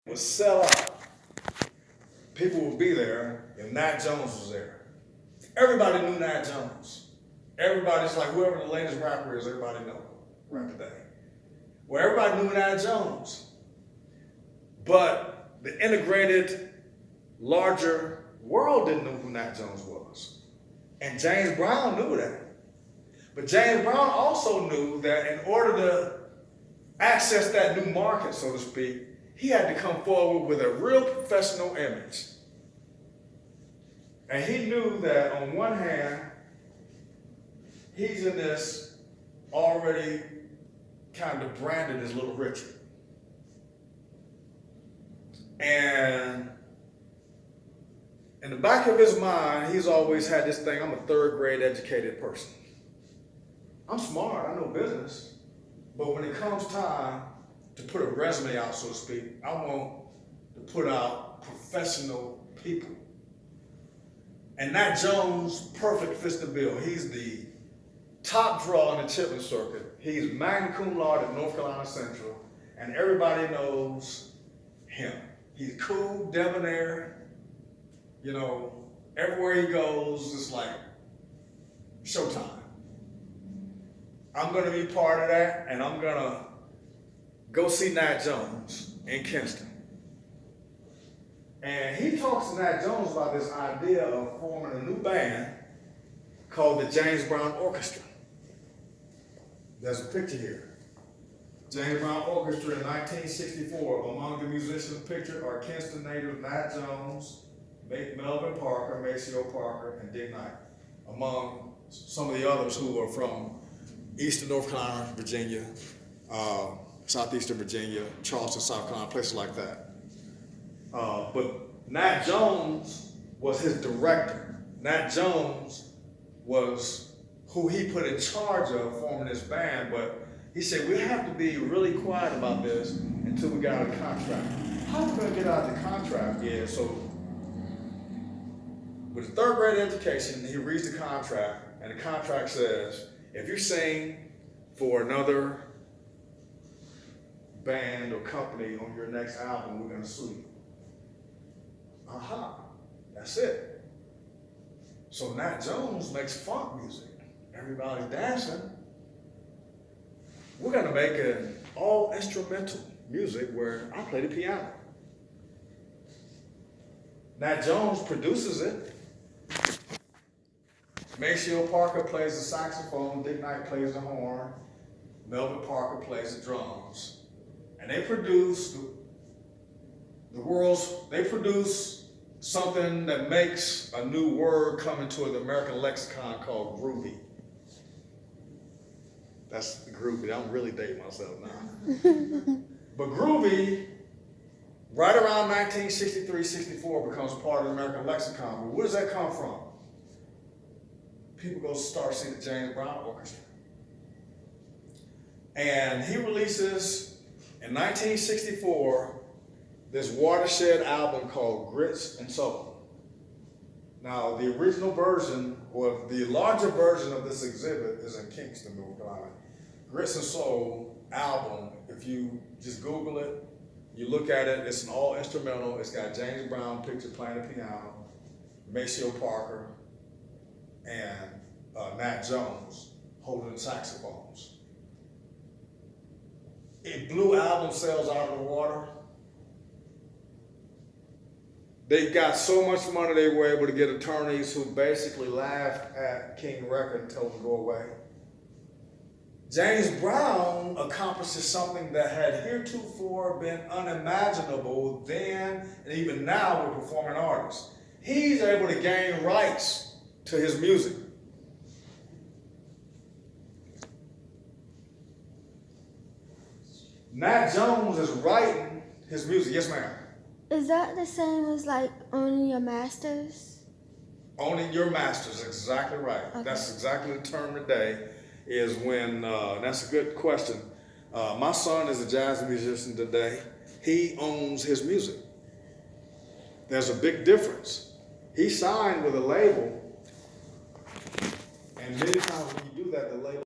would sell out. People would be there if Nat Jones was there. Everybody knew Nat Jones. Everybody's like, whoever the latest rapper is, everybody know right today. Well, everybody knew Nat Jones. But the integrated, larger world didn't know who Nat Jones was. And James Brown knew that. But James Brown also knew that in order to access that new market, so to speak, he had to come forward with a real professional image. And he knew that on one hand, he's in this already kind of branded as Little Richard. And in the back of his mind, he's always had this thing, I'm a third grade educated person. I'm smart, I know business, but when it comes time to put a resume out, so to speak, I want to put out professional people. And Nat Jones perfect fits the bill. He's the top draw in the tipping circuit. He's magna cum laude at North Carolina Central, and everybody knows him. He's cool, debonair, you know, everywhere he goes, it's like showtime. I'm gonna be part of that, and I'm gonna go see Nat Jones in Kinston. And he talks to Nat Jones about this idea of forming a new band called the James Brown Orchestra. There's a picture here. James Brown Orchestra in 1964. Among the musicians pictured are Kinston native Nat Jones, Melvin Parker, Maceo Parker, and Dick Knight, among some of the others who are from Eastern North Carolina, Virginia, Southeastern Virginia, Charleston, South Carolina, places like that. But Nat Jones was his director. Nat Jones was who he put in charge of forming this band, but he said, we have to be really quiet about this until we get out of the contract. How are we going to get out of the contract? Yeah, so with a third grade education, he reads the contract, and the contract says, if you sing for another band or company on your next album, we're going to sue you. Aha, that's it. So Nat Jones makes funk music. Everybody's dancing. We're going to make an all instrumental music where I play the piano. Nat Jones produces it. Maceo Parker plays the saxophone, Dick Knight plays the horn, Melvin Parker plays the drums. And they produce something that makes a new word come into the American lexicon called groovy. That's groovy. I'm really dating myself now. But groovy, right around 1963-64, becomes part of the American lexicon. But where does that come from? People go start seeing the James Brown Orchestra. And he releases, in 1964, this watershed album called Grits and Soul. Now, the original version, or the larger version of this exhibit is in Kingston, North Carolina. Grits and Soul album, if you just Google it, you look at it, it's an all instrumental. It's got James Brown pictured playing the piano, Maceo Parker, and Nat Jones holding the saxophones. It blew album sales out of the water. They got so much money they were able to get attorneys who basically laughed at King Record and told them to go away. James Brown accomplishes something that had heretofore been unimaginable then and even now with performing artists. He's able to gain rights to his music. Nat Jones is writing his music. Yes, ma'am. Is that the same as like owning your masters? Owning your masters, exactly right. Okay. That's exactly the term today, is when, that's a good question. My son is a jazz musician today. He owns his music. There's a big difference. He signed with a label, and many times when you do that, the label